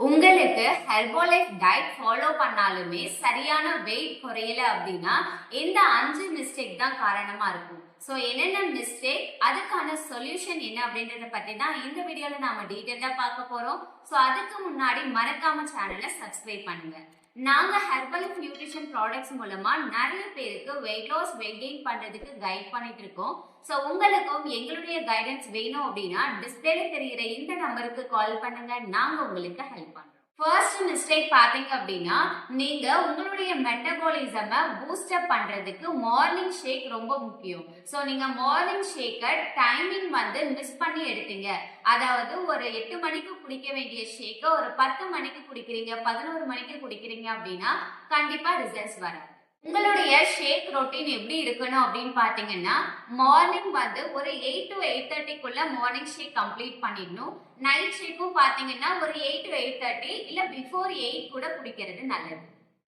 உங்களுக்கு ஹெர்போலைஃப் diet follow பண்ணாலுமே சரியான வெயிட் குறையல அப்படின்னா இந்த 5 மிஸ்டேக் தான் காரணமா இருக்கும். ஸோ என்னென்ன மிஸ்டேக், அதுக்கான சொல்யூஷன் என்ன அப்படின்றத பத்தி தான் இந்த வீடியோல நாம டீட்டெயிலா பார்க்க போறோம். ஸோ அதுக்கு முன்னாடி மறக்காம சேனலை சப்ஸ்கிரைப் பண்ணுங்க. நாங்க ஹெர்பலைஃப் நியூட்ரிஷன் ப்ராடக்ட்ஸ் மூலமா நிறைய பேருக்கு வெயிட் லாஸ், வெயிட் கெயின் பண்றதுக்கு கைட் பண்ணிட்டு இருக்கோம். ஸோ உங்களுக்கும் எங்களுடைய கைடன்ஸ் வேணும் அப்படின்னா டிஸ்பிளேல தெரிகிற இந்த நம்பருக்கு கால் பண்ணுங்க, நாங்க உங்களுக்கு ஹெல்ப் பண்றோம். ஃபர்ஸ்ட் மிஸ்டேக் பாத்தீங்க அப்படின்னா, நீங்க உங்களுடைய மெட்டபாலிசமை பூஸ்ட் அப் பண்றதுக்கு மார்னிங் ஷேக் ரொம்ப முக்கியம். ஸோ நீங்க மார்னிங் ஷேக்கை டைமிங் மிஸ் பண்ணி எடுத்தீங்க. அதாவது ஒரு 8 மணிக்கு குடிக்க வேண்டிய ஷேக்கை ஒரு 10 மணிக்கு குடிக்கிறீங்க, 11 மணிக்கு குடிக்கிறீங்க அப்படின்னா கண்டிப்பா ரிசல்ட்ஸ் வராது. உங்களுடைய ஷேக் ரொட்டீன் எப்படி இருக்கணும் அப்படின்னு பாத்தீங்கன்னா, மார்னிங் ஒரு 8 to 8:30க்குள்ள மார்னிங் ஷேக் கம்ப்ளீட் பண்ணிடணும். நைட் ஷேக்கும் பாத்தீங்கன்னா ஒரு 8 to 8:30 இல்ல பிஃபோர் 8 கூட குடிக்கிறது நல்லது.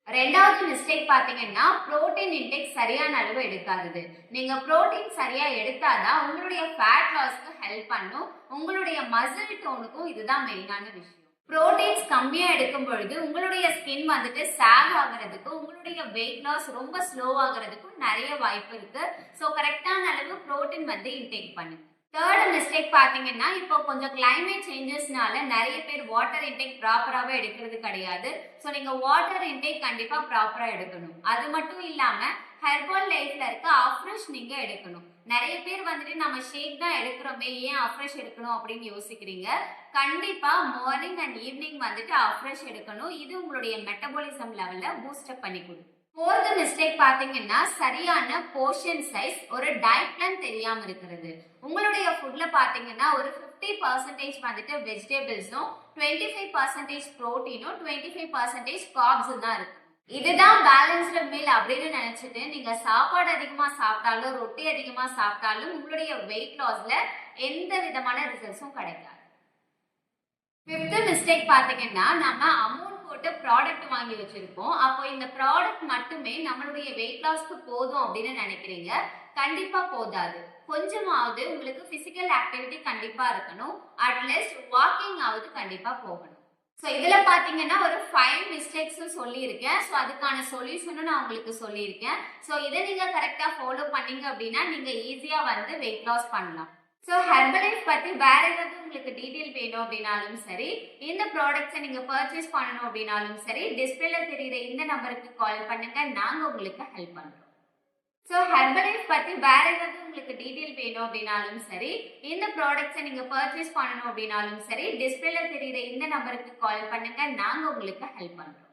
ரெண்டாவது மிஸ்டேக் பாத்தீங்கன்னா, புரோட்டீன் இன்டேக் சரியான அளவு எடுக்காதது. நீங்க புரோட்டீன் சரியா எடுத்தாதான் உங்களுடைய ஃபேட் லாஸ்க்கு ஹெல்ப் பண்ணும், உங்களுடைய மசில் டோனுக்கும் இதுதான் மெயினான விஷயம். புரோட்டீன்ஸ் கம்மியா எடுக்கும் பொழுது உங்களுடைய ஸ்கின் சாக் ஆகிறதுக்கும் உங்களுடைய வெயிட் லாஸ் ரொம்ப ஸ்லோ ஆகிறதுக்கும் நிறைய வாய்ப்பு இருக்கு. ஸோ கரெக்டான அளவு புரோட்டீன் இன்டேக் பண்ணுங்க. தேர்ட் மிஸ்டேக் பாத்தீங்கன்னா, இப்போ கொஞ்சம் கிளைமேட் சேஞ்சஸ்னால நிறைய பேர் வாட்டர் இன்டேக் ப்ராப்பராகவே எடுக்கிறது கிடையாது. ஸோ நீங்க வாட்டர் இன்டேக் கண்டிப்பா ப்ராப்பரா எடுக்கணும். அது மட்டும் இல்லாம ஹெர்பல் லைஃப்ல இருக்க அஃப்ரெஷ் நீங்க எடுக்கணும். நிறைய பேர் நம்ம ஷேக் தான் எடுக்கிறோமே, ஏன் அஃப்ரெஷ் எடுக்கணும் அப்படின்னு யோசிக்கிறீங்க. கண்டிப்பா மார்னிங் அண்ட் ஈவினிங் அஃப்ரெஷ் எடுக்கணும். இது உங்களுடைய மெட்டபாலிசம் லெவல்ல பூஸ்ட் அப் பண்ணி கொடுக்கும். ஃபோர்த் மிஸ்டேக் பாத்தீங்கன்னா, சரியான போர்ஷன் சைஸ், ஒரு டயட் பிளான் தெரியாம இருக்கிறது. உங்களுடைய ஃபுட்ல பாத்தீங்கன்னா ஒரு 50% வெஜிடபிள்ஸும் 25% புரோட்டீனும் 25% கார்ப்ஸும் தான் இருக்கு. இதுதான் பேலன்ஸ்டு மீல் அப்படின்னு நினைச்சிட்டு நீங்க சாப்பாடு அதிகமா சாப்பிட்டாலும் ரொட்டி அதிகமா சாப்பிட்டாலும் உங்களுடைய வெயிட் லாஸ்ல எந்த விதமான ரிசல்ட்ஸும் கிடைக்காது. ஃபிஃப்த் மிஸ்டேக் பாத்தீங்கன்னா, நம்ம அமௌண்ட் போட்டு ப்ராடக்ட் வாங்கி வச்சிருப்போம். அப்போ இந்த ப்ராடக்ட் மட்டுமே நம்மளுடைய வெயிட் லாஸ்க்கு போதும் அப்படின்னு நினைக்கிறீங்க. கண்டிப்பா போதாது. கொஞ்சமாவது உங்களுக்கு பிசிக்கல் ஆக்டிவிட்டி கண்டிப்பா இருக்கணும். அட்லீஸ்ட் வாக்கிங் ஆவது கண்டிப்பா போகணும். ஸோ இதுல பாத்தீங்கன்னா ஒரு 5 மிஸ்டேக்ஸும் சொல்லியிருக்கேன். ஸோ அதுக்கான சொல்யூஷனும் நான் உங்களுக்கு சொல்லியிருக்கேன். ஸோ இதை நீங்க கரெக்டா ஃபாலோ பண்ணீங்க அப்படின்னா நீங்க ஈஸியா வெயிட் லாஸ் பண்ணலாம். ஸோ ஹெர்பலைஃப் பத்தி வேற ஏதாவது உங்களுக்கு டீட்டெயில் வேணும் அப்படின்னாலும் சரி, இந்த ப்ராடக்ட்ஸை நீங்க பர்ச்சேஸ் பண்ணணும் அப்படின்னாலும் சரி, டிஸ்பிளேல தெரியுற இந்த நம்பருக்கு கால் பண்ணுங்க, நாங்க உங்களுக்கு ஹெல்ப் பண்றோம். ஸோ ஹெர்பலைஃப் பத்தி வேற ஏதாவது உங்களுக்கு டீட்டெயில் வேணும் அப்படின்னாலும் சரி, இந்த ப்ராடக்ட்ஸை நீங்க பர்ச்சேஸ் பண்ணணும் அப்படின்னாலும் சரி, டிஸ்பிளேல தெரியுற இந்த நம்பருக்கு கால் பண்ணுங்க, நாங்க உங்களுக்கு ஹெல்ப் பண்றோம்.